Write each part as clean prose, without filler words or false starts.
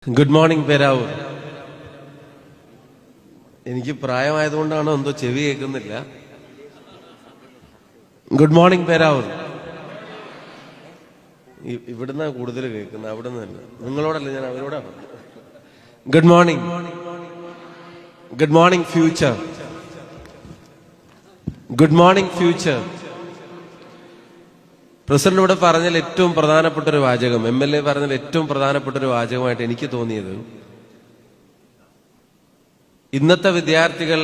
Good morning Peravoor. എനിക്ക് പ്രായമായതുകൊണ്ടാണോ എന്തോ ചെവി കേൾക്കുന്നില്ല. Good morning Peravoor. ഇവിടുന്ന് കൂടുതൽ കേൾക്കുന്നത്, അവിടെ നിന്നല്ല. നിങ്ങളോടല്ല, ഞാൻ അവരോടാണ്. Good morning. Good morning future. Good morning future. President ഇവിടെ പറഞ്ഞാൽ ഏറ്റവും പ്രധാനപ്പെട്ട ഒരു വാചകം, MLA പറഞ്ഞാൽ ഏറ്റവും പ്രധാനപ്പെട്ട ഒരു വാചകമായിട്ട് എനിക്ക് തോന്നിയത്, ഇന്നത്തെ വിദ്യാർത്ഥികൾ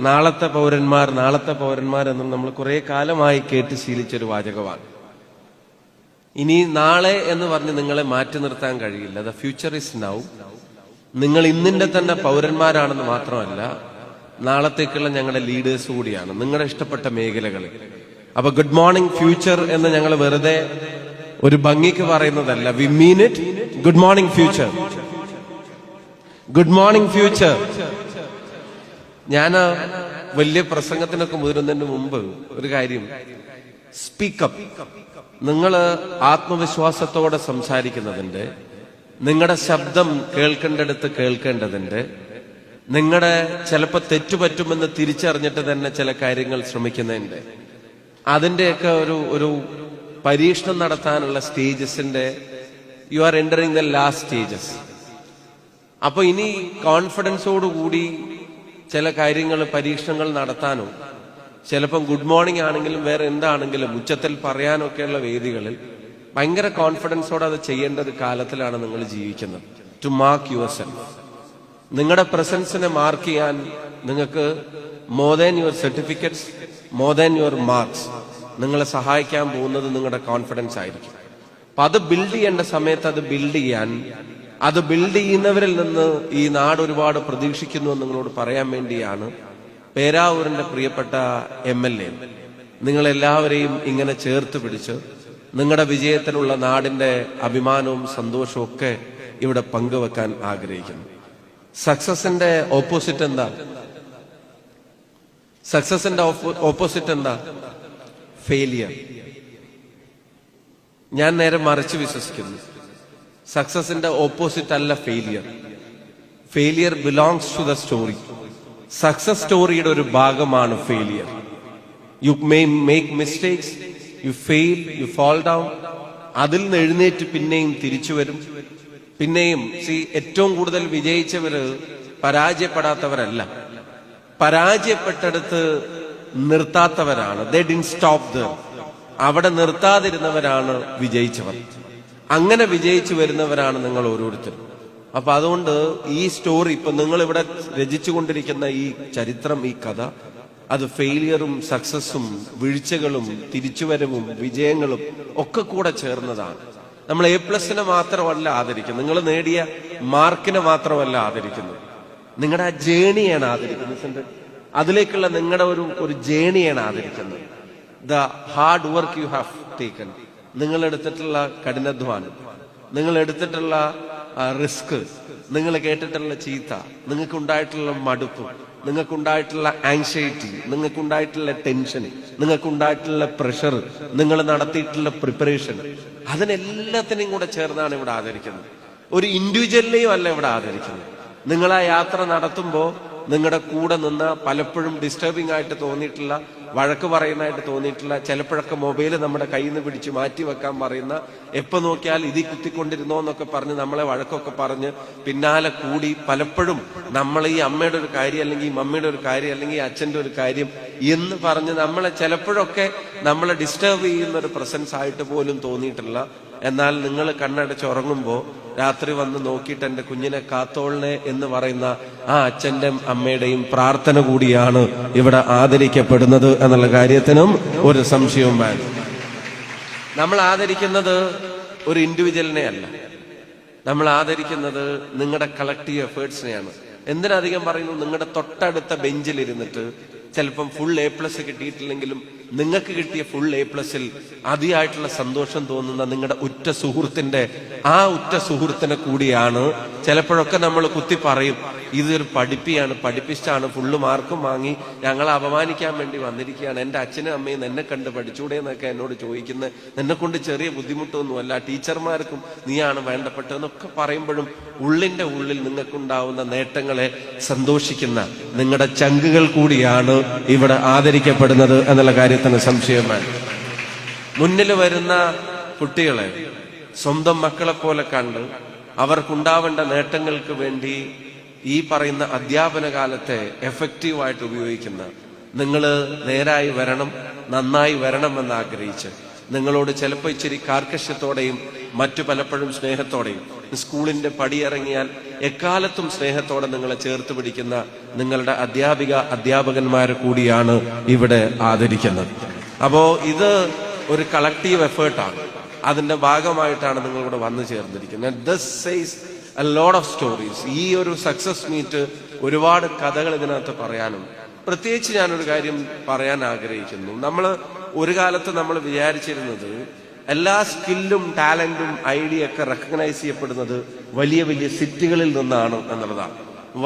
നാളത്തെ പൗരന്മാർ, നാളത്തെ പൗരന്മാർ എന്ന് നമ്മൾ കുറെ കാലമായി കേട്ട് ശീലിച്ചൊരു വാചകമാണ്. ഇനി നാളെ എന്ന് പറഞ്ഞ് നിങ്ങളെ മാറ്റി നിർത്താൻ കഴിയില്ല. The future is now. നിങ്ങൾ ഇന്നിന്റെ തന്നെ പൗരന്മാരാണെന്ന് മാത്രമല്ല, നാളത്തേക്കുള്ള ഞങ്ങളുടെ ലീഡേഴ്സ് കൂടിയാണ് നിങ്ങളുടെ ഇഷ്ടപ്പെട്ട മേഖലകളിൽ. അപ്പൊ ഗുഡ് മോർണിംഗ് ഫ്യൂച്ചർ എന്ന് ഞങ്ങൾ വെറുതെ ഒരു ഭംഗിക്ക് പറയുന്നതല്ല. V mean it. Good morning future. Good morning future. ഞാൻ വലിയ പ്രസംഗത്തിനൊക്കെ മുതിരുന്നതിന് മുമ്പ് ഒരു കാര്യം, സ്പീക്കപ്പ്. നിങ്ങൾ ആത്മവിശ്വാസത്തോടെ സംസാരിക്കുന്നതിന്റെ, നിങ്ങളുടെ ശബ്ദം കേൾക്കേണ്ടടുത്ത് കേൾക്കേണ്ടതിന്റെ, നിങ്ങളുടെ ചിലപ്പോൾ തെറ്റുപറ്റുമെന്ന് തിരിച്ചറിഞ്ഞിട്ട് തന്നെ ചില കാര്യങ്ങൾ ശ്രമിക്കുന്നതിന്റെ, അതിന്റെയൊക്കെ ഒരു പരീക്ഷണം നടത്താനുള്ള സ്റ്റേജസിന്റെ, you are entering the last stages. അപ്പൊ ഇനി കോൺഫിഡൻസോടുകൂടി ചില കാര്യങ്ങൾ, പരീക്ഷണങ്ങൾ നടത്താനോ, ചിലപ്പം ഗുഡ് മോർണിംഗ് ആണെങ്കിലും വേറെ എന്താണെങ്കിലും ഉച്ചത്തിൽ പറയാനൊക്കെയുള്ള വേദികളിൽ ഭയങ്കര കോൺഫിഡൻസോടെ അത് ചെയ്യേണ്ട ഒരു കാലത്തിലാണ് നിങ്ങൾ ജീവിക്കുന്നത്. To mark yourself. നിങ്ങളുടെ പ്രസൻസിനെ മാർക്ക് ചെയ്യാൻ നിങ്ങൾക്ക് more than your certificates, more than your marks, നിങ്ങളെ സഹായിക്കാൻ പോകുന്നത് നിങ്ങളുടെ കോൺഫിഡൻസ് ആയിരിക്കും. അപ്പൊ അത് ബിൽഡ് ചെയ്യേണ്ട സമയത്ത് അത് ബിൽഡ് ചെയ്യാൻ, അത് ബിൽഡ് ചെയ്യുന്നവരിൽ നിന്ന് ഈ നാട് ഒരുപാട് പ്രതീക്ഷിക്കുന്നു എന്ന് നിങ്ങളോട് പറയാൻ വേണ്ടിയാണ് പേരാവൂരിന്റെ പ്രിയപ്പെട്ട MLA നിങ്ങളെല്ലാവരെയും ഇങ്ങനെ ചേർത്ത് പിടിച്ച് നിങ്ങളുടെ വിജയത്തിലുള്ള നാടിന്റെ അഭിമാനവും സന്തോഷവും ഒക്കെ ഇവിടെ പങ്കുവെക്കാൻ ആഗ്രഹിക്കുന്നു. സക്സസിന്റെ ഓപ്പോസിറ്റ് എന്താ? സക്സസിന്റെ ഓപ്പോസിറ്റ് എന്താ? ഫെയിലിയർ. ഞാൻ നേരെ മറിച്ച് വിശ്വസിക്കുന്നു. സക്സസിന്റെ ഓപ്പോസിറ്റ് അല്ല failure. Failure belongs to the story. Success സ്റ്റോറിയുടെ ഒരു ഭാഗമാണ് failure. You may make mistakes, you fail, you fall down. അതിൽ നിന്ന് എഴുന്നേറ്റ് പിന്നെയും തിരിച്ചു വരും. പിന്നെയും ഏറ്റവും കൂടുതൽ വിജയിച്ചവര് പരാജയപ്പെടാത്തവരല്ല, പരാജയപ്പെട്ടെടുത്ത് നിർത്താത്തവരാണ്. They didn't stop there. അവിടെ നിർത്താതിരുന്നവരാണ് വിജയിച്ചവർ. അങ്ങനെ വിജയിച്ചു വരുന്നവരാണ് നിങ്ങൾ ഓരോരുത്തരും. അപ്പൊ അതുകൊണ്ട് ഈ സ്റ്റോറി, ഇപ്പൊ നിങ്ങൾ ഇവിടെ രചിച്ചുകൊണ്ടിരിക്കുന്ന ഈ ചരിത്രം, ഈ കഥ, അത് ഫെയിലിയറും സക്സസും വീഴ്ചകളും തിരിച്ചുവരവും വിജയങ്ങളും ഒക്കെ കൂടെ ചേർന്നതാണ്. നമ്മൾ A+നെ മാത്രമല്ല ആദരിക്കുന്നത്, നിങ്ങൾ നേടിയ മാർക്കിനെ മാത്രമല്ല ആദരിക്കുന്നത്, നിങ്ങളുടെ ആ ജേണിയാണ് ആദരിക്കുന്നത്. അതിലേക്കുള്ള നിങ്ങളുടെ ഒരു ജേണിയാണ് ആദരിക്കുന്നത്. The hard work you have taken. നിങ്ങൾ എടുത്തിട്ടുള്ള കഠിനാധ്വാനം, നിങ്ങൾ എടുത്തിട്ടുള്ള റിസ്ക്, നിങ്ങൾ കേട്ടിട്ടുള്ള ചീത്ത, നിങ്ങൾക്കുണ്ടായിട്ടുള്ള മടുപ്പ്, നിങ്ങൾക്കുണ്ടായിട്ടുള്ള ആങ്സൈറ്റി, നിങ്ങൾക്കുണ്ടായിട്ടുള്ള ടെൻഷൻ, നിങ്ങൾക്കുണ്ടായിട്ടുള്ള പ്രഷർ, നിങ്ങൾ നടത്തിയിട്ടുള്ള പ്രിപ്പറേഷൻ, അതിനെല്ലാത്തിനെയും കൂടെ ചേർന്നാണ് ഇവിടെ ആദരിക്കുന്നത്. ഒരു ഇൻഡിവിജ്വലിനെയും അല്ല ഇവിടെ ആദരിക്കുന്നത്. നിങ്ങൾ ആ യാത്ര നടത്തുമ്പോൾ നിങ്ങളുടെ കൂടെ നിന്ന് പലപ്പോഴും ഡിസ്റ്റർബിംഗ് ആയിട്ട് തോന്നിയിട്ടുള്ള, വഴക്ക് പറയുന്നതായിട്ട് തോന്നിയിട്ടുള്ള, ചിലപ്പോഴൊക്കെ മൊബൈൽ നമ്മുടെ കയ്യിൽ നിന്ന് പിടിച്ച് മാറ്റി വെക്കാൻ പറയുന്ന, എപ്പോ നോക്കിയാൽ ഇതിൽ കുത്തിക്കൊണ്ടിരുന്നോ എന്നൊക്കെ പറഞ്ഞ് നമ്മളെ വഴക്കൊക്കെ പറഞ്ഞ് പിന്നാലെ കൂടി, പലപ്പോഴും നമ്മൾ ഈ അമ്മയുടെ ഒരു കാര്യം, അല്ലെങ്കിൽ ഈ മമ്മിയുടെ ഒരു കാര്യം, അല്ലെങ്കിൽ ഈ അച്ഛന്റെ ഒരു കാര്യം എന്ന് പറഞ്ഞ് നമ്മളെ ചിലപ്പോഴൊക്കെ നമ്മളെ ഡിസ്റ്റർബ് ചെയ്യുന്ന ഒരു പ്രസൻസ് ആയിട്ട് പോലും തോന്നിയിട്ടില്ല. എന്നാൽ നിങ്ങൾ കണ്ണടച്ചുറങ്ങുമ്പോൾ രാത്രി വന്ന് നോക്കിയിട്ട് എന്റെ കുഞ്ഞിനെ കാത്തോളനെ എന്ന് പറയുന്ന ആ അച്ഛന്റെ അമ്മയുടെയും പ്രാർത്ഥന കൂടിയാണ് ഇവിടെ ആദരിക്കപ്പെടുന്നത് എന്നുള്ള കാര്യത്തിനും ഒരു സംശയവും വേണം. നമ്മൾ ആദരിക്കുന്നത് ഒരു ഇൻഡിവിജ്വലിനെ അല്ല, നമ്മൾ ആദരിക്കുന്നത് നിങ്ങളുടെ കളക്റ്റീവ് എഫേർട്സിനെയാണ്. എന്തിനധികം പറയുന്നു, നിങ്ങളുടെ തൊട്ടടുത്ത ബെഞ്ചിലിരുന്നിട്ട് ചിലപ്പം ഫുൾ A+ കിട്ടിയിട്ടില്ലെങ്കിലും നിങ്ങൾക്ക് കിട്ടിയ ഫുൾ A+ൽ അതിയായിട്ടുള്ള സന്തോഷം തോന്നുന്ന നിങ്ങളുടെ ഉറ്റ സുഹൃത്തിന്റെ ആ ഉറ്റ സുഹൃത്തിനെ കൂടിയാണ് ചിലപ്പോഴൊക്കെ നമ്മൾ കുത്തി പറയും, ഇതൊരു പഠിപ്പിയാണ്, പഠിപ്പിച്ചാണ്, ഫുള്ള് മാർക്കും വാങ്ങി ഞങ്ങളെ അപമാനിക്കാൻ വേണ്ടി വന്നിരിക്കുകയാണ്, എൻ്റെ അച്ഛനും അമ്മയും എന്നെ കണ്ട് പഠിച്ചൂടെ എന്നൊക്കെ എന്നോട് ചോദിക്കുന്നത്, എന്നെ കൊണ്ട് ചെറിയ ബുദ്ധിമുട്ടൊന്നുമല്ല, ടീച്ചർമാർക്കും നീയാണ് വേണ്ടപ്പെട്ടതെന്നൊക്കെ പറയുമ്പോഴും ഉള്ളിന്റെ ഉള്ളിൽ നിങ്ങൾക്കുണ്ടാവുന്ന നേട്ടങ്ങളെ സന്തോഷിക്കുന്ന നിങ്ങളുടെ ചങ്കുകൾ കൂടിയാണ് ഇവിടെ ആദരിക്കപ്പെടുന്നത് എന്നുള്ള കാര്യത്തിന് സംശയം വേണ്ട. മുന്നിൽ വരുന്ന കുട്ടികളെ സ്വന്തം മക്കളെ പോലെ കണ്ട് അവർക്കുണ്ടാവേണ്ട നേട്ടങ്ങൾക്ക് വേണ്ടി ഈ പറയുന്ന അധ്യാപന കാലത്തെ എഫക്റ്റീവായിട്ട് ഉപയോഗിക്കുന്ന നിങ്ങൾ നേരായി വരണം, നന്നായി വരണമെന്ന് ആഗ്രഹിച്ച് നിങ്ങളോട് ചിലപ്പോൾ ഇച്ചിരി കാർക്കശ്യത്തോടെയും മറ്റു പലപ്പോഴും സ്നേഹത്തോടെയും സ്കൂളിന്റെ പടിയിറങ്ങിയാൽ എക്കാലത്തും സ്നേഹത്തോടെ നിങ്ങളെ ചേർത്ത് പിടിക്കുന്ന നിങ്ങളുടെ അധ്യാപകന്മാരെ കൂടിയാണ് ഇവിടെ ആദരിക്കുന്നത്. അപ്പോ ഇത് ഒരു കളക്റ്റീവ് എഫേർട്ടാണ്. അതിന്റെ ഭാഗമായിട്ടാണ് നിങ്ങളിവിടെ വന്നു ചേർന്നിരിക്കുന്നത്. This says a lot of stories. ഈ ഒരു സക്സസ് മീറ്റ് ഒരുപാട് കഥകൾ ഇതിനകത്ത് പറയാനും, പ്രത്യേകിച്ച് ഞാനൊരു കാര്യം പറയാൻ ആഗ്രഹിക്കുന്നു. ഒരു കാലത്ത് നമ്മൾ വിചാരിച്ചിരുന്നത് എല്ലാ സ്കില്ലും ടാലന്റും ഐഡിയ ഒക്കെ റെക്കഗ്നൈസ് ചെയ്യപ്പെടുന്നത് വലിയ വലിയ സിറ്റികളിൽ നിന്നാണ് എന്നുള്ളതാണ്.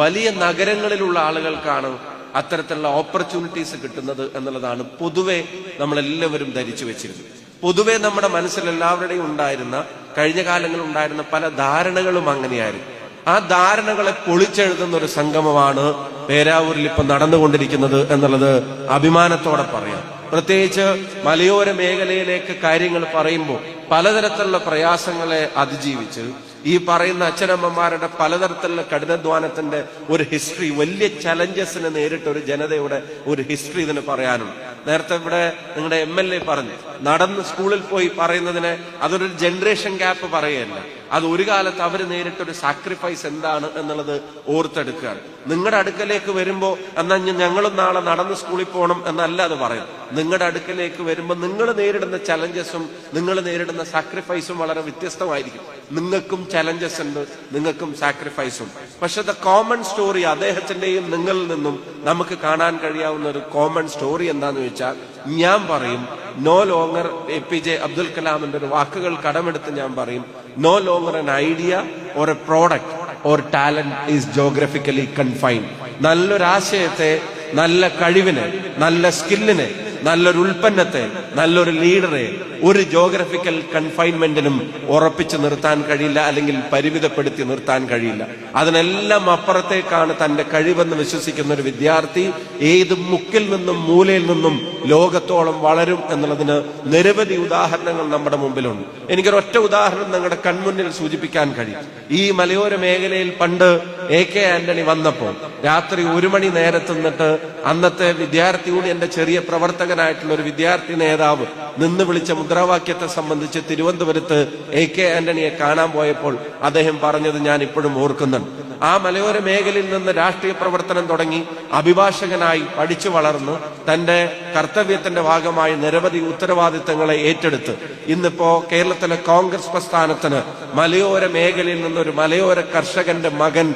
വലിയ നഗരങ്ങളിലുള്ള ആളുകൾക്കാണ് അത്തരത്തിലുള്ള ഓപ്പർച്യൂണിറ്റീസ് കിട്ടുന്നത് എന്നുള്ളതാണ് പൊതുവെ നമ്മളെല്ലാവരും ധരിച്ചു വെച്ചിരുന്നത്. പൊതുവെ നമ്മുടെ മനസ്സിൽ എല്ലാവരുടെയും ഉണ്ടായിരുന്ന, കഴിഞ്ഞ കാലങ്ങളിൽ ഉണ്ടായിരുന്ന പല ധാരണകളും അങ്ങനെയായിരുന്നു. ആ ധാരണകളെ പൊളിച്ചെഴുതുന്ന ഒരു സംഗമമാണ് പേരാവൂരിൽ ഇപ്പൊ നടന്നുകൊണ്ടിരിക്കുന്നത് എന്നുള്ളത് അഭിമാനത്തോടെ പറയാം. പ്രത്യേകിച്ച് മലയോര മേഖലയിലേക്ക് കാര്യങ്ങൾ പറയുമ്പോൾ പലതരത്തിലുള്ള പ്രയാസങ്ങളെ അതിജീവിച്ച് ഈ പറയുന്ന അച്ഛനമ്മമാരുടെ പലതരത്തിലുള്ള കഠിനാധ്വാനത്തിന്റെ ഒരു ഹിസ്റ്ററി, വലിയ ചലഞ്ചസിനെ നേരിട്ട ഒരു ജനതയുടെ ഒരു ഹിസ്റ്ററി ഇതിന് പറയാനുണ്ട്. നേരത്തെ ഇവിടെ നിങ്ങളുടെ MLA പറഞ്ഞു, നടന്ന് സ്കൂളിൽ പോയി പറയുന്നതിനെ അതൊരു ജനറേഷൻ ഗ്യാപ്പ് പറയുകയല്ല, അത് ഒരു കാലത്ത് അവർ നേരിട്ടൊരു സാക്രിഫൈസ് എന്താണ് എന്നുള്ളത് ഓർത്തെടുക്കുകയാണ്. നിങ്ങളുടെ അടുക്കലേക്ക് വരുമ്പോ എന്നാ ഞങ്ങളും നാളെ നടന്ന് സ്കൂളിൽ പോകണം എന്നല്ല അത് പറയുന്നത്. നിങ്ങളുടെ അടുക്കലേക്ക് വരുമ്പോൾ നിങ്ങൾ നേരിടുന്ന ചലഞ്ചസും നിങ്ങൾ നേരിടുന്ന സാക്രിഫൈസും വളരെ വ്യത്യസ്തമായിരിക്കും. നിങ്ങൾക്കും ചലഞ്ചസ് ഉണ്ട്, നിങ്ങൾക്കും സാക്രിഫൈസും. പക്ഷെ ദ കോമൺ സ്റ്റോറി അദ്ദേഹത്തിന്റെയും നിങ്ങളിൽ നിന്നും നമുക്ക് കാണാൻ കഴിയാവുന്ന ഒരു കോമൺ സ്റ്റോറി എന്താന്ന് വെച്ചാൽ, ഞാൻ പറയും നോ ലോങ്ങർ APJ അബ്ദുൽ കലാമിന്റെ ഒരു വാക്കുകൾ കടമെടുത്ത് ഞാൻ പറയും, no longer an idea or a product or talent is geographically confined. നല്ലൊരാശയത്തെ, നല്ല കഴിവിനെ, നല്ല സ്കില്ലിനെ, നല്ലൊരു ഉൽപ്പന്നത്തെ, നല്ലൊരു ലീഡറെ ഒരു ജോഗ്രഫിക്കൽ കൺഫൈൻമെന്റിനും ഉറപ്പിച്ചു നിർത്താൻ കഴിയില്ല, അല്ലെങ്കിൽ പരിമിതപ്പെടുത്തി നിർത്താൻ കഴിയില്ല. അതിനെല്ലാം അപ്പുറത്തേക്കാണ് തന്റെ കഴിവെന്ന് വിശ്വസിക്കുന്ന ഒരു വിദ്യാർത്ഥി ഏത് മുക്കിൽ നിന്നും മൂലയിൽ നിന്നും ലോകത്തോളം വളരും എന്നുള്ളതിന് നിരവധി ഉദാഹരണങ്ങൾ നമ്മുടെ മുമ്പിലുണ്ട്. എനിക്കൊരൊറ്റ ഉദാഹരണം നിങ്ങളുടെ കൺമുന്നിൽ സൂചിപ്പിക്കാൻ കഴിയും. ഈ മലയോര മേഖലയിൽ പണ്ട് AK ആന്റണി വന്നപ്പോൾ രാത്രി 1 മണി നേരത്ത് നിന്നിട്ട് അന്നത്തെ വിദ്യാർത്ഥി യൂണിയന്റെ ചെറിയ പ്രവർത്തകനായിട്ടുള്ള ഒരു വിദ്യാർത്ഥി നേതാവ് നിന്ന് വിളിച്ച മുദ്രാവാക്യത്തെ സംബന്ധിച്ച് തിരുവനന്തപുരത്ത് AK ആന്റണിയെ കാണാൻ പോയപ്പോൾ അദ്ദേഹം പറഞ്ഞത് ഞാൻ ഇപ്പോഴും ഓർക്കുന്നുണ്ട്. ആ മലയോര മേഖലയിൽ നിന്ന് രാഷ്ട്രീയ പ്രവർത്തനം തുടങ്ങി അഭിഭാഷകനായി പഠിച്ചു വളർന്ന് തന്റെ കർത്തവ്യത്തിന്റെ ഭാഗമായി നിരവധി ഉത്തരവാദിത്തങ്ങളെ ഏറ്റെടുത്ത് ഇന്നിപ്പോ കേരളത്തിലെ കോൺഗ്രസ് പ്രസ്ഥാനത്തിന് മലയോര മേഖലയിൽ നിന്നൊരു മലയോര കർഷകന്റെ മകൻ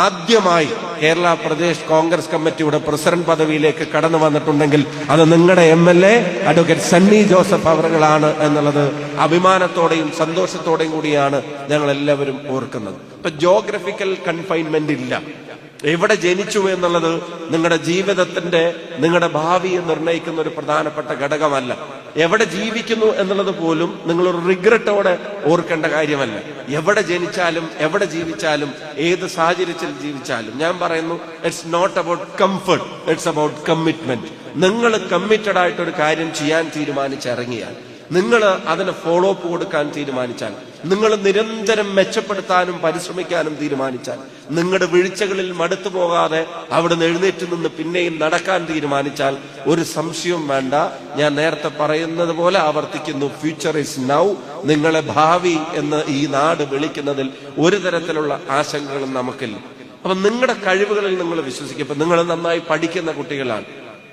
ആദ്യമായി കേരള പ്രദേശ് കോൺഗ്രസ് കമ്മിറ്റിയുടെ പ്രസിഡന്റ് പദവിയിലേക്ക് കടന്നു വന്നിട്ടുണ്ടെങ്കിൽ അത് നിങ്ങളുടെ MLA അഡ്വക്കേറ്റ് സണ്ണി ജോസഫ് അവറുകളാണ് എന്നുള്ളത് അഭിമാനത്തോടെയും സന്തോഷത്തോടെയും കൂടിയാണ് ഞങ്ങൾ എല്ലാവരും ഓർക്കുന്നത്. ഇപ്പൊ ജോഗ്രഫിക്കൽ കൺഫൈൻമെന്റ് ഇല്ല. എവിടെ ജനിച്ചു എന്നുള്ളത് നിങ്ങളുടെ ജീവിതത്തിന്റെ, നിങ്ങളുടെ ഭാവിയെ നിർണ്ണയിക്കുന്ന ഒരു പ്രധാനപ്പെട്ട ഘടകമല്ല. എവിടെ ജീവിക്കുന്നു എന്നുള്ളത് പോലും നിങ്ങളൊരു റിഗ്രറ്റോടെ ഓർക്കേണ്ട കാര്യമല്ല. എവിടെ ജനിച്ചാലും എവിടെ ജീവിച്ചാലും ഏത് സാഹചര്യത്തിൽ ജീവിച്ചാലും ഞാൻ പറയുന്നു, it's not about comfort, it's about commitment. നിങ്ങൾ കമ്മിറ്റഡ് ആയിട്ടൊരു കാര്യം ചെയ്യാൻ തീരുമാനിച്ചിറങ്ങിയാൽ, നിങ്ങൾ അതിന് ഫോളോ അപ്പ് കൊടുക്കാൻ തീരുമാനിച്ചാൽ, നിങ്ങൾ നിരന്തരം മെച്ചപ്പെടുത്താനും പരിശ്രമിക്കാനും തീരുമാനിച്ചാൽ, നിങ്ങളുടെ വീഴ്ചകളിൽ മടുത്തു പോകാതെ അവിടുന്ന് എഴുന്നേറ്റ് നിന്ന് പിന്നെയും നടക്കാൻ തീരുമാനിച്ചാൽ, ഒരു സംശയവും വേണ്ട, ഞാൻ നേരത്തെ പറയുന്നത് പോലെ ആവർത്തിക്കുന്നു, ഫ്യൂച്ചർ ഇസ് നൗ. നിങ്ങളെ ഭാവി എന്ന് ഈ നാട് വിളിക്കുന്നതിൽ ഒരു തരത്തിലുള്ള ആശങ്കകളും നമുക്കില്ല. അപ്പൊ നിങ്ങളുടെ കഴിവുകളിൽ നിങ്ങൾ വിശ്വസിക്കും. ഇപ്പൊ നിങ്ങൾ നന്നായി പഠിക്കുന്ന കുട്ടികളാണ്.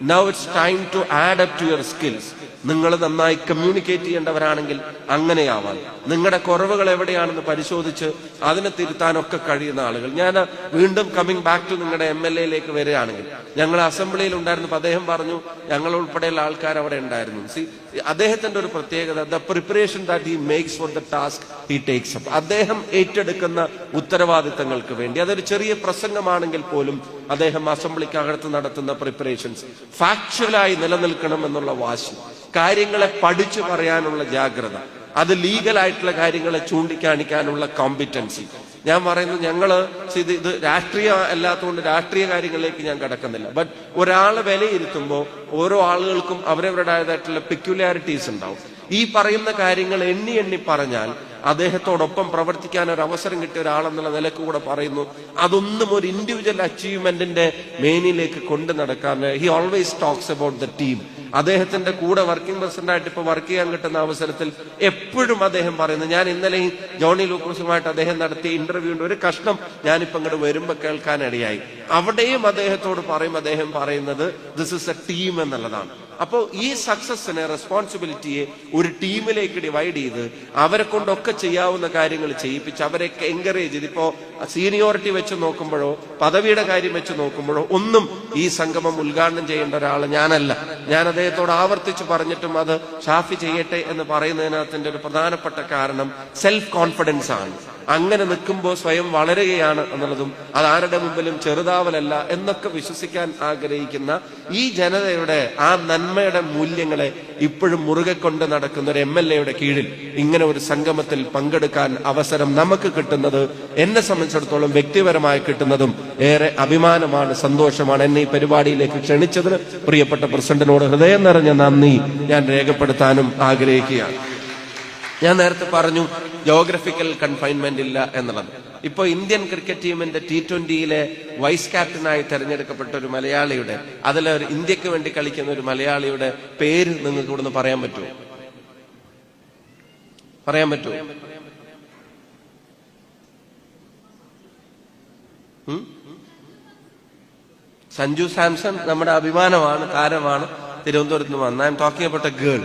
Now it's time to add up to your skills. നിങ്ങൾ നന്നായി കമ്മ്യൂണിക്കേറ്റ് ചെയ്യേണ്ടവരാണെങ്കിൽ അങ്ങനെയാവാം. നിങ്ങളുടെ കുറവുകൾ എവിടെയാണെന്ന് പരിശോധിച്ച് അതിനെ തിരുത്താനൊക്കെ കഴിയുന്ന ആളുകൾ. ഞാൻ വീണ്ടും കമ്മിങ് ബാക്ക് ടു നിങ്ങളുടെ MLA-യിലേക്ക് വരികയാണെങ്കിൽ, ഞങ്ങൾ അസംബ്ലിയിൽ ഉണ്ടായിരുന്നപ്പോൾ അദ്ദേഹം പറഞ്ഞു, ഞങ്ങൾ ഉൾപ്പെടെയുള്ള ആൾക്കാർ അവിടെ ഉണ്ടായിരുന്നു. അദ്ദേഹത്തിന്റെ ഒരു പ്രത്യേകത, the preparation that he makes for the task he takes up. അദ്ദേഹം ഏറ്റെടുക്കുന്ന ഉത്തരവാദിത്തങ്ങൾക്ക് വേണ്ടി, അതൊരു ചെറിയ പ്രസംഗമാണെങ്കിൽ പോലും അദ്ദേഹം അസംബ്ലിക്കകത്ത് നടത്തുന്ന പ്രിപ്പറേഷൻസ് ഫാക്ച്വലായി നിലനിൽക്കണം എന്നുള്ള വാശി, കാര്യങ്ങളെ പഠിച്ചു പറയാനുള്ള ജാഗ്രത, അത് ലീഗലായിട്ടുള്ള കാര്യങ്ങളെ ചൂണ്ടിക്കാണിക്കാനുള്ള കോമ്പിറ്റൻസി. ഞാൻ പറയുന്നു, ഞങ്ങള് ഇത് രാഷ്ട്രീയ അല്ലാത്തതുകൊണ്ട് രാഷ്ട്രീയ കാര്യങ്ങളിലേക്ക് ഞാൻ കടക്കുന്നില്ല. ബട്ട് ഒരാളെ വിലയിരുത്തുമ്പോൾ ഓരോ ആളുകൾക്കും അവരവരുടേതായിട്ടുള്ള പെക്യുലാരിറ്റീസ് ഉണ്ടാവും. ഈ പറയുന്ന കാര്യങ്ങൾ എണ്ണി എണ്ണി പറഞ്ഞാൽ അദ്ദേഹത്തോടൊപ്പം പ്രവർത്തിക്കാൻ ഒരു അവസരം കിട്ടിയ ഒരാളെന്നുള്ള നിലക്ക് കൂടെ പറയുന്നു, അതൊന്നും ഒരു ഇൻഡിവിജ്വൽ അച്ചീവ്മെന്റിന്റെ മേനിലേക്ക് കൊണ്ടു നടക്കാൻ. He always talks about the team. അദ്ദേഹത്തിന്റെ കൂടെ വർക്കിംഗ് പ്രസിഡന്റായിട്ട് ഇപ്പൊ വർക്ക് ചെയ്യാൻ കിട്ടുന്ന അവസരത്തിൽ എപ്പോഴും അദ്ദേഹം പറയുന്നത്, ഞാൻ ഇന്നലെ ജോണി ലൂക്കോസുമായിട്ട് അദ്ദേഹം നടത്തിയ ഇന്റർവ്യൂവിന്റെ ഒരു കഷ്ണം ഞാനിപ്പോ ഇങ്ങോട്ട് വരുമ്പോ കേൾക്കാനിടയായി. അവിടെയും അദ്ദേഹത്തോട് അദ്ദേഹം പറയുന്നത് ദിസ് ഇസ് എ ടീം എന്നുള്ളതാണ്. അപ്പോ ഈ സക്സസിനെ, റെസ്പോൺസിബിലിറ്റിയെ ഒരു ടീമിലേക്ക് ഡിവൈഡ് ചെയ്ത് അവരെ കൊണ്ടൊക്കെ ചെയ്യാവുന്ന കാര്യങ്ങൾ ചെയ്യിപ്പിച്ച് അവരെ എൻകറേജ് ചെയ്ത്, ഇപ്പോ സീനിയോറിറ്റി വെച്ച് നോക്കുമ്പോഴോ പദവിയുടെ കാര്യം വെച്ച് നോക്കുമ്പോഴോ ഒന്നും ഈ സംഗമം ഉദ്ഘാടനം ചെയ്യേണ്ട ഒരാൾ ഞാനല്ല. ഞാൻ അദ്ദേഹത്തോട് ആവർത്തിച്ച് പറഞ്ഞിട്ടും അത് ഷാഫി ചെയ്യട്ടെ എന്ന് പറയുന്നതിനകത്തിന്റെ ഒരു പ്രധാനപ്പെട്ട കാരണം സെൽഫ് കോൺഫിഡൻസ് ആണ്. അങ്ങനെ നിൽക്കുമ്പോൾ സ്വയം വളരുകയാണ് എന്നുള്ളതും അത് ആരുടെ മുമ്പിലും ചെറുതാവലല്ല എന്നൊക്കെ വിശ്വസിക്കാൻ ആഗ്രഹിക്കുന്ന ഈ ജനതയുടെ ആ നന്മയുടെ മൂല്യങ്ങളെ ഇപ്പോഴും മുറുകെ കൊണ്ട് നടക്കുന്ന ഒരു MLA-യുടെ കീഴിൽ ഇങ്ങനെ ഒരു സംഗമത്തിൽ പങ്കെടുക്കാൻ അവസരം നമുക്ക് കിട്ടുന്നത് എന്നെ സംബന്ധിച്ചിടത്തോളം വ്യക്തിപരമായി കിട്ടുന്നതും ഏറെ അഭിമാനമാണ്, സന്തോഷമാണ്. എന്നെ ഈ പരിപാടിയിലേക്ക് ക്ഷണിച്ചതിന് പ്രിയപ്പെട്ട പ്രസിഡന്റിനോട് ഹൃദയം നിറഞ്ഞ നന്ദി ഞാൻ രേഖപ്പെടുത്താനും ആഗ്രഹിക്കുകയാണ്. ഞാൻ നേരത്തെ പറഞ്ഞു ജോഗ്രഫിക്കൽ കൺഫൈൻമെന്റ് ഇല്ല എന്നുള്ളത്. ഇപ്പൊ ഇന്ത്യൻ ക്രിക്കറ്റ് ടീമിന്റെ T20-യിലെ വൈസ് ക്യാപ്റ്റനായി തെരഞ്ഞെടുക്കപ്പെട്ട ഒരു മലയാളിയുടെ, അതിലൊരു ഇന്ത്യക്ക് വേണ്ടി കളിക്കുന്ന ഒരു മലയാളിയുടെ പേര് നിങ്ങൾക്ക് ഇവിടുന്ന് പറയാൻ പറ്റുമോ? പറയാൻ പറ്റുമോ? സഞ്ജു സാംസൺ നമ്മുടെ അഭിമാനമാണ്, താരമാണ്, തിരുവനന്തപുരത്ത് നിന്ന് വന്ന. I'm talking about a girl.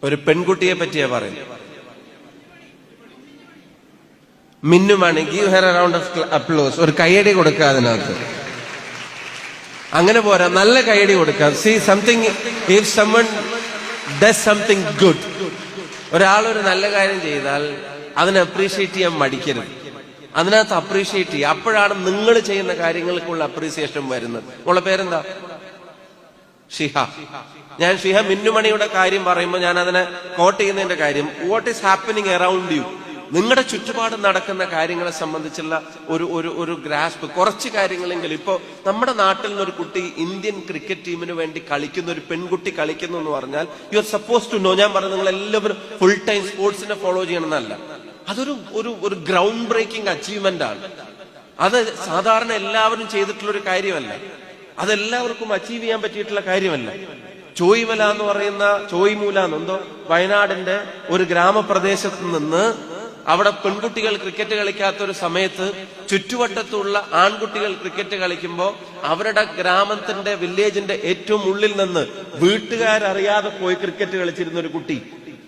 ഒരു പെൺകുട്ടിയെ പറ്റിയാ പറയുന്നത്. മിന്നുമാണ്. Give her a round of applause. ഒരു കൈയടി കൊടുക്കുക അതിനകത്ത്. അങ്ങനെ പോരാ, നല്ല കൈയടി കൊടുക്കുക. See something, if someone does something good, ഒരാളൊരു നല്ല കാര്യം ചെയ്താൽ അതിനെ അപ്രീഷിയേറ്റ് ചെയ്യാൻ മടിക്കരുത്. അതിനകത്ത് അപ്രീഷിയേറ്റ് ചെയ്യുക. അപ്പോഴാണ് നിങ്ങൾ ചെയ്യുന്ന കാര്യങ്ങൾക്കുള്ള അപ്രീസിയേഷൻ വരുന്നത്. ഉള്ള പേരെന്താ? ഷിഹ. ഞാൻ ഷിഹ മിന്നുമണിയുടെ കാര്യം പറയുമ്പോൾ ഞാൻ അതിനെ കോട്ട് ചെയ്യുന്നതിന്റെ കാര്യം, what is happening around you, നിങ്ങളുടെ ചുറ്റുപാട് നടക്കുന്ന കാര്യങ്ങളെ സംബന്ധിച്ചുള്ള ഒരു ഗ്രാസ്പ്, കുറച്ച് കാര്യങ്ങളെങ്കിലും. ഇപ്പോ നമ്മുടെ നാട്ടിൽ നിന്നൊരു കുട്ടി ഇന്ത്യൻ ക്രിക്കറ്റ് ടീമിന് വേണ്ടി കളിക്കുന്ന, ഒരു പെൺകുട്ടി കളിക്കുന്നു എന്ന് പറഞ്ഞാൽ you are suppose to know. ഞാൻ പറഞ്ഞു നിങ്ങൾ എല്ലാവരും ഫുൾ ടൈം സ്പോർട്സിനെ ഫോളോ ചെയ്യണമെന്നല്ല, അതൊരു ഒരു ഗ്രൗണ്ട് ബ്രേക്കിംഗ് അച്ചീവ്മെന്റ് ആണ്. അത് സാധാരണ എല്ലാവരും ചെയ്തിട്ടുള്ളൊരു കാര്യമല്ല, അതെല്ലാവർക്കും അച്ചീവ് ചെയ്യാൻ പറ്റിയിട്ടുള്ള കാര്യമല്ല. ചോയ്മല എന്ന് പറയുന്ന, ചോയ്മൂല എന്നെന്തോ, വയനാടിന്റെ ഒരു ഗ്രാമപ്രദേശത്ത് നിന്ന് അവിടെ പെൺകുട്ടികൾ ക്രിക്കറ്റ് കളിക്കാത്ത ഒരു സമയത്ത് ചുറ്റുവട്ടത്തുള്ള ആൺകുട്ടികൾ ക്രിക്കറ്റ് കളിക്കുമ്പോൾ അവരുടെ ഗ്രാമത്തിന്റെ, വില്ലേജിന്റെ ഏറ്റവും ഉള്ളിൽ നിന്ന് വീട്ടുകാരറിയാതെ പോയി ക്രിക്കറ്റ് കളിച്ചിരുന്ന ഒരു കുട്ടി,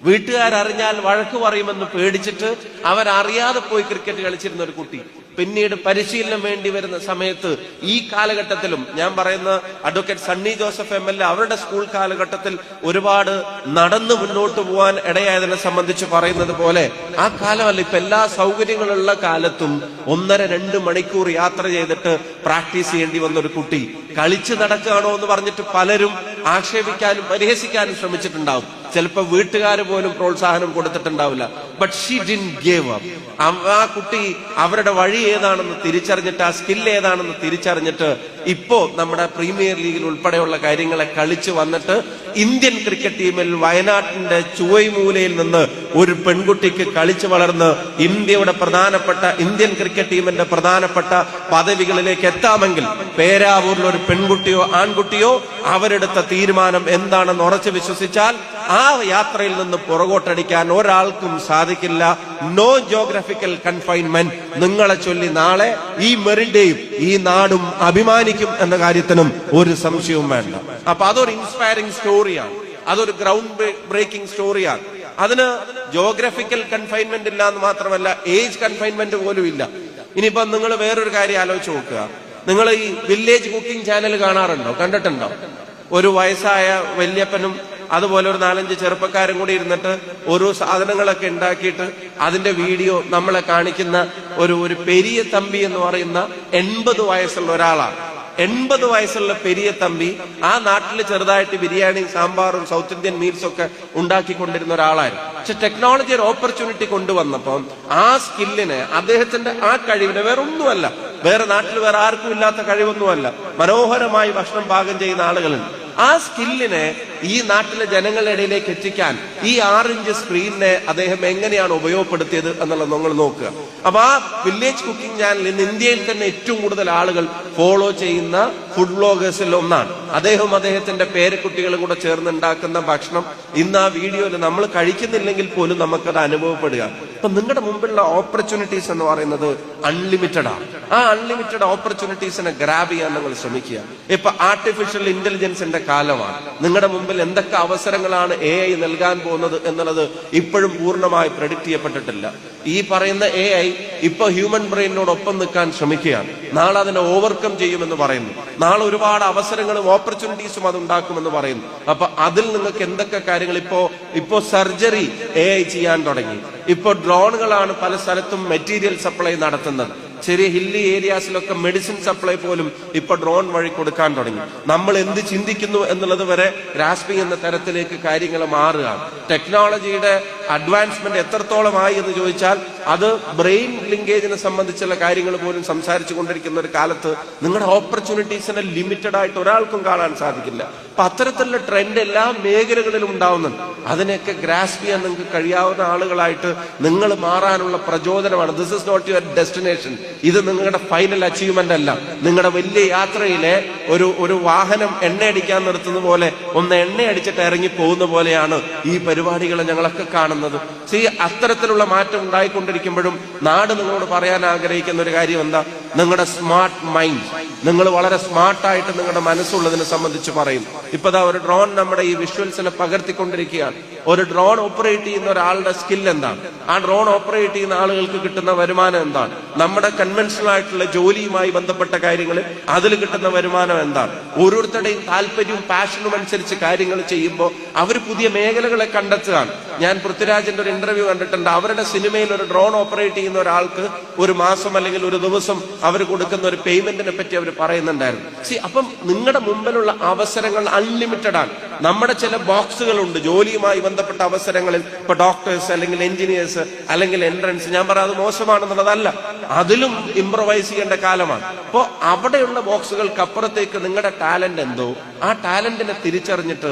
വീട്ടുകാരറിഞ്ഞാൽ വഴക്ക് പറയുമെന്ന് പേടിച്ചിട്ട് അവരറിയാതെ പോയി ക്രിക്കറ്റ് കളിച്ചിരുന്ന ഒരു കുട്ടി, പിന്നീട് പരിശീലനം വേണ്ടി വരുന്ന സമയത്ത് ഈ കാലഘട്ടത്തിലും, ഞാൻ പറയുന്ന അഡ്വക്കേറ്റ് സണ്ണി ജോസഫ് MLA അവരുടെ സ്കൂൾ കാലഘട്ടത്തിൽ ഒരുപാട് നടന്നു മുന്നോട്ട് പോകാൻ ഇടയായതിനെ സംബന്ധിച്ച് പറയുന്നത് പോലെ ആ കാലമല്ല, ഇപ്പൊ എല്ലാ സൗകര്യങ്ങളുള്ള കാലത്തും 1.5-2 മണിക്കൂർ യാത്ര ചെയ്തിട്ട് പ്രാക്ടീസ് ചെയ്യേണ്ടി വന്ന ഒരു കുട്ടി കളിച്ചു നടക്കുകയാണോ എന്ന് പറഞ്ഞിട്ട് പലരും ആക്ഷേപിക്കാനും പരിഹസിക്കാനും ശ്രമിച്ചിട്ടുണ്ടാവും. ചിലപ്പോൾ വീട്ടുകാർ പോലും പ്രോത്സാഹനം കൊടുത്തിട്ടുണ്ടാവില്ല. But she didn't give up. ആ കുട്ടി അവരുടെ വഴി ഏതാണെന്ന് തിരിച്ചറിഞ്ഞിട്ട്, ആ സ്കിൽ ഏതാണെന്ന് തിരിച്ചറിഞ്ഞിട്ട് ഇപ്പോ നമ്മുടെ പ്രീമിയർ ലീഗിൽ ഉൾപ്പെടെയുള്ള കാര്യങ്ങളെ കളിച്ചു വന്നിട്ട് ഇന്ത്യൻ ക്രിക്കറ്റ് ടീമിൽ വയനാട്ടിന്റെ ചുവൈമൂലയിൽ നിന്ന് ഒരു പെൺകുട്ടിക്ക് കളിച്ചു വളർന്ന് ഇന്ത്യയുടെ പ്രധാനപ്പെട്ട ഇന്ത്യൻ ക്രിക്കറ്റ് ടീമിന്റെ പ്രധാനപ്പെട്ട പദവികളിലേക്ക് എത്താമെങ്കിൽ പേരാവൂരിൽ ഒരു പെൺകുട്ടിയോ ആൺകുട്ടിയോ അവരെടുത്ത തീരുമാനം എന്താണെന്ന് ഉറച്ചു വിശ്വസിച്ചാൽ ആ യാത്രയിൽ നിന്ന് പുറകോട്ടടിക്കാൻ ഒരാൾക്കും സാധിക്കില്ല. No geographical confinement. നിങ്ങളെ ചൊല്ലി നാളെ ഈ മെറിന്റെയും ഈ നാടും അഭിമാനിക്കും എന്ന കാര്യത്തിനും ഒരു സംശയവും വേണ്ട. അപ്പൊ അതൊരു ഇൻസ്പയറിംഗ് സ്റ്റോറിയാണ്, അതൊരു ഗ്രൗണ്ട് ബ്രേക്കിംഗ് സ്റ്റോറിയാണ്. അതിന് ജോഗ്രഫിക്കൽ കൺഫൈൻമെന്റ് ഇല്ല എന്ന് മാത്രമല്ല, ഏജ് കൺഫൈൻമെന്റ് പോലും ഇല്ല. ഇനിയിപ്പോ നിങ്ങൾ വേറൊരു കാര്യം ആലോചിച്ച് നോക്കുക. നിങ്ങൾ ഈ വില്ലേജ് കുക്കിംഗ് ചാനൽ കാണാറുണ്ടോ, കണ്ടിട്ടുണ്ടോ? ഒരു വയസ്സായ വല്യപ്പനും അതുപോലെ ഒരു 4-5 ചെറുപ്പക്കാരും കൂടി ഇരുന്നിട്ട് ഓരോ സാധനങ്ങളൊക്കെ ഉണ്ടാക്കിയിട്ട് അതിന്റെ വീഡിയോ നമ്മളെ കാണിക്കുന്ന ഒരു പെരിയ തമ്പി എന്ന് പറയുന്ന 80 വയസ്സുള്ള ഒരാളാണ്. 80 വയസ്സുള്ള പെരിയ തമ്പി ആ നാട്ടിൽ ചെറുതായിട്ട് ബിരിയാണി, സാമ്പാറും സൗത്ത് ഇന്ത്യൻ മീൽസ് ഒക്കെ ഉണ്ടാക്കിക്കൊണ്ടിരുന്ന ഒരാളായിരുന്നു. പക്ഷെ ടെക്നോളജി ഒരു ഓപ്പർച്യൂണിറ്റി കൊണ്ടുവന്നപ്പോൾ ആ സ്കില്ലിനെ, അദ്ദേഹത്തിന്റെ ആ കഴിവിനെ, വേറെ ഒന്നുമല്ല, വേറെ നാട്ടിൽ വേറെ ആർക്കും ഇല്ലാത്ത കഴിവൊന്നുമല്ല, മനോഹരമായി ഭക്ഷണം പാകം ചെയ്യുന്ന ആളുകളുണ്ട്. ആ സ്കില്ലിനെ ഈ നാട്ടിലെ ജനങ്ങളുടെ ഇടയിലേക്ക് എത്തിക്കാൻ ഈ 6 ഇഞ്ച് സ്ക്രീനിനെ അദ്ദേഹം എങ്ങനെയാണ് ഉപയോഗപ്പെടുത്തിയത് എന്നുള്ളത് നിങ്ങൾ നോക്കുക. അപ്പൊ ആ വില്ലേജ് കുക്കിംഗ് ചാനൽ ഇന്ന് ഇന്ത്യയിൽ തന്നെ ഏറ്റവും കൂടുതൽ ആളുകൾ ഫോളോ ചെയ്യുന്ന ഫുഡ് വ്ലോഗേഴ്സിൽ ഒന്നാണ്. അദ്ദേഹത്തിന്റെ പേരക്കുട്ടികളും കൂടെ ചേർന്ന് ഉണ്ടാക്കുന്ന ഭക്ഷണം ഇന്ന് ആ വീഡിയോയിൽ നമ്മൾ കഴിക്കുന്നില്ലെങ്കിൽ പോലും നമുക്കത് അനുഭവപ്പെടുക. അപ്പൊ നിങ്ങളുടെ മുമ്പിലുള്ള ഓപ്പർച്യൂണിറ്റീസ് എന്ന് പറയുന്നത് അൺലിമിറ്റഡ് ആണ്. ആ അൺലിമിറ്റഡ് ഓപ്പർച്യൂണിറ്റീസിനെ ഗ്രാബ് ചെയ്യാൻ നിങ്ങൾ ശ്രമിക്കുക. ഇപ്പൊ ആർട്ടിഫിഷ്യൽ ഇന്റലിജൻസിന്റെ കാലമാണ്. നിങ്ങളുടെ മുമ്പിൽ എന്തൊക്കെ അവസരങ്ങളാണ് AI നൽകാൻ പോകുന്നത് എന്നുള്ളത് ഇപ്പോഴും പൂർണ്ണമായി പ്രെഡിക്റ്റ് ചെയ്യപ്പെട്ടിട്ടില്ല. ഈ പറയുന്ന AI ഇപ്പൊ ഹ്യൂമൻ ബ്രെയിനോടൊപ്പം നിൽക്കാൻ ശ്രമിക്കുകയാണ്. നാളെ അതിനെ ഓവർകം ചെയ്യുമെന്ന് പറയുന്നു. നാളെ ഒരുപാട് അവസരങ്ങളും ഓപ്പർച്യൂണിറ്റീസും അത് ഉണ്ടാക്കുമെന്ന് പറയുന്നു. അപ്പൊ അതിൽ നിങ്ങൾക്ക് എന്തൊക്കെ കാര്യങ്ങൾ, ഇപ്പോ സർജറി AI ചെയ്യാൻ തുടങ്ങി. ഇപ്പൊ ഡ്രോണുകളാണ് പല സ്ഥലത്തും മെറ്റീരിയൽ സപ്ലൈ നടത്തുന്നത്. ചെറിയ ഹില്ലി ഏരിയാസിലൊക്കെ മെഡിസിൻ സപ്ലൈ പോലും ഇപ്പൊ ഡ്രോൺ വഴി കൊടുക്കാൻ തുടങ്ങി. നമ്മൾ എന്ത് ചിന്തിക്കുന്നു എന്നുള്ളത് വരെ ഗ്രാസ്പ് ചെയ്യുന്ന തരത്തിലേക്ക് കാര്യങ്ങൾ മാറുകയാണ്. ടെക്നോളജിയുടെ അഡ്വാൻസ്മെന്റ് എത്രത്തോളമായി എന്ന് ചോദിച്ചാൽ അത് ബ്രെയിൻ ലിങ്കേജിനെ സംബന്ധിച്ചുള്ള കാര്യങ്ങൾ പോലും സംസാരിച്ചു കൊണ്ടിരിക്കുന്ന ഒരു കാലത്ത് നിങ്ങളുടെ ഓപ്പർച്യൂണിറ്റീസിനെ ലിമിറ്റഡ് ആയിട്ട് ഒരാൾക്കും കാണാൻ സാധിക്കില്ല. അപ്പൊ അത്തരത്തിലുള്ള ട്രെൻഡ് എല്ലാ മേഖലകളിലും ഉണ്ടാവുന്നുണ്ട്. അതിനെയൊക്കെ ഗ്രാസ്പ് ചെയ്യാൻ നിങ്ങൾക്ക് കഴിയാവുന്ന ആളുകളായിട്ട് നിങ്ങൾ മാറാനുള്ള പ്രചോദനമാണ്. This is not your destination. ഇത് നിങ്ങളുടെ ഫൈനൽ അച്ചീവ്മെന്റ് അല്ല. നിങ്ങളുടെ വലിയ യാത്രയിലെ ഒരു വാഹനം എണ്ണയടിക്കാൻ നിർത്തുന്ന പോലെ ഒന്ന് എണ്ണയടിച്ചിട്ട് ഇറങ്ങി പോകുന്ന പോലെയാണ് ഈ പരിപാടികളെ ഞങ്ങളൊക്കെ കാണുന്നത്. അത്തരത്തിലുള്ള മാറ്റം ഉണ്ടായിക്കൊണ്ടിരിക്കുമ്പോഴും നാട് നിങ്ങളോട് പറയാൻ ആഗ്രഹിക്കുന്ന ഒരു കാര്യം എന്താ? നിങ്ങളുടെ സ്മാർട്ട് മൈൻഡ്, നിങ്ങൾ വളരെ സ്മാർട്ടായിട്ട് നിങ്ങളുടെ മനസ്സുള്ളതിനെ സംബന്ധിച്ച് പറയും. ഇപ്പതാ ഒരു ഡ്രോൺ നമ്മുടെ ഈ വിഷ്വൽസിനെ പകർത്തിക്കൊണ്ടിരിക്കുകയാണ്. ഒരു ഡ്രോൺ ഓപ്പറേറ്റ് ചെയ്യുന്ന ഒരാളുടെ സ്കിൽ എന്താണ്? ആ ഡ്രോൺ ഓപ്പറേറ്റ് ചെയ്യുന്ന ആളുകൾക്ക് കിട്ടുന്ന വരുമാനം എന്താണ്? നമ്മുടെ കൺവെൻഷണൽ ആയിട്ടുള്ള ജോലിയുമായി ബന്ധപ്പെട്ട കാര്യങ്ങളിൽ അതിൽ കിട്ടുന്ന വരുമാനം എന്താണ്? ഓരോരുത്തരുടെയും താല്പര്യവും പാഷനും അനുസരിച്ച് കാര്യങ്ങൾ ചെയ്യുമ്പോൾ അവർ പുതിയ മേഖലകളെ കണ്ടെത്തുകയാണ്. ഞാൻ പൃഥ്വിരാജിന്റെ ഒരു ഇന്റർവ്യൂ കണ്ടിട്ടുണ്ട്. അവരുടെ സിനിമയിൽ ഒരു ഡ്രോൺ ഓപ്പറേറ്റ് ചെയ്യുന്ന ഒരാൾക്ക് ഒരു മാസം അല്ലെങ്കിൽ ഒരു ദിവസം അവർ കൊടുക്കുന്ന ഒരു പേയ്മെന്റിനെ പറ്റി അവർ പറയുന്നുണ്ടായിരുന്നു. അപ്പം നിങ്ങളുടെ മുമ്പിലുള്ള അവസരങ്ങൾ അൺലിമിറ്റഡ് ആണ്. നമ്മുടെ ചില ബോക്സുകളുണ്ട് ജോലിയുമായി ബന്ധപ്പെട്ട അവസരങ്ങളിൽ. ഇപ്പൊ ഡോക്ടേഴ്സ് അല്ലെങ്കിൽ എഞ്ചിനീയേഴ്സ് അല്ലെങ്കിൽ എൻട്രൻസ്, ഞാൻ പറയാം അത് മോശമാണെന്നുള്ളതല്ല, അതിലും ഇംപ്രവൈസ് ചെയ്യേണ്ട കാലമാണ്. അപ്പോ അവിടെയുള്ള ബോക്സുകൾക്ക് അപ്പുറത്തേക്ക് നിങ്ങളുടെ ടാലന്റ് എന്തോ ആ ടാലന്റിനെ തിരിച്ചറിഞ്ഞിട്ട്